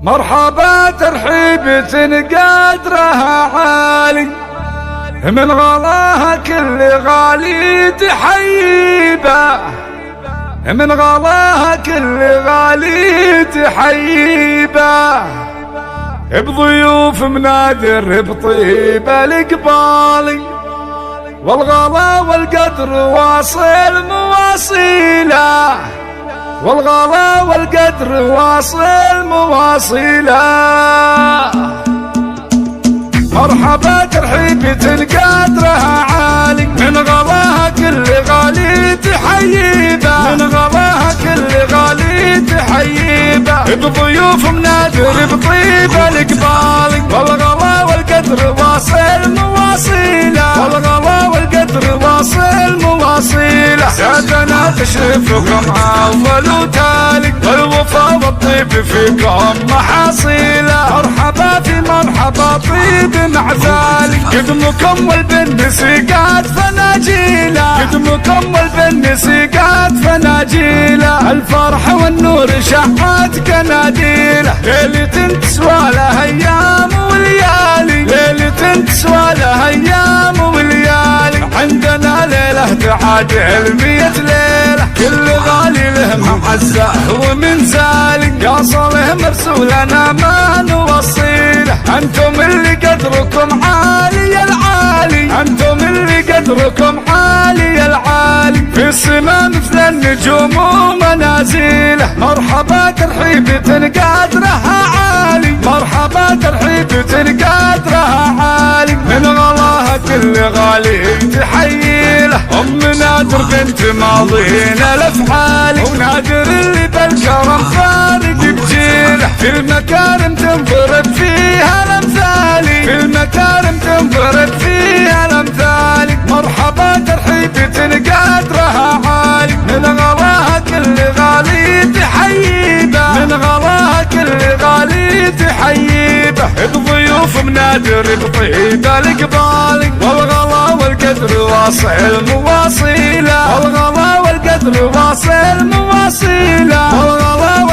مرحبا ترحيبة قدرها عالي، من غلاها كل غالي تحيبه، من غلاها كل غالي تحيبه، بضيوف منادر بطيبه القبالي، والغلا والقدر واصل مواصيله، والغلا والقدر واصل مواصيله. مرحبا ترحيبة قدرها عالي، من غلاها كل غالي تحيبه، من غلاها كل غالي تحيبه، بضيوف منادر بطيبه القبالي، والغلا والقدر واصل مواصيله، والغلا والقدر واصل مواصيله. سادنا تشرفكم اول وتالي، والوفا والطيب فيكم محاصيله. مرحبا في مرحبا طيب مع ذلك، قدمكم والبن سيقات فناجيله، قدمكم والبن سيقات فناجيله، الفرح والنور شحات كناديله. ليلة تسوى لها ايام وليالي، ليلة تسوى لها ايام وليالي، عندنا ليلة تعادل 100 ليلة، كل غالي له معزة ومن زالي، يا صالح مرسولنا ما نوصيله. انتم اللي قدركم عالي العالي، انتم اللي قدركم عالي العالي، في السماء مثل النجوم ومنازله. مرحبا ترحيبة قدرها عالي، مرحبا ترحيبة قدرها عالي، من غلاها كل غالي تحيله. ام نادر بنت ماضينا الافعالي، ونادر اللي بالكرم فارق بجيله، في المكارم تنضرب فيها الامثالي، في المكارم تنضرب فيها الامثالي. مرحبا ترحيبة قدرها عالي، من غلاها كل غالي تحيبه، من غلاها كل غالي تحيبه، بضيوف منادر بطيبه القبالي، والغلا والقدر واصل مواصيله، والغلا والقدر واصل مواصيله، والغلا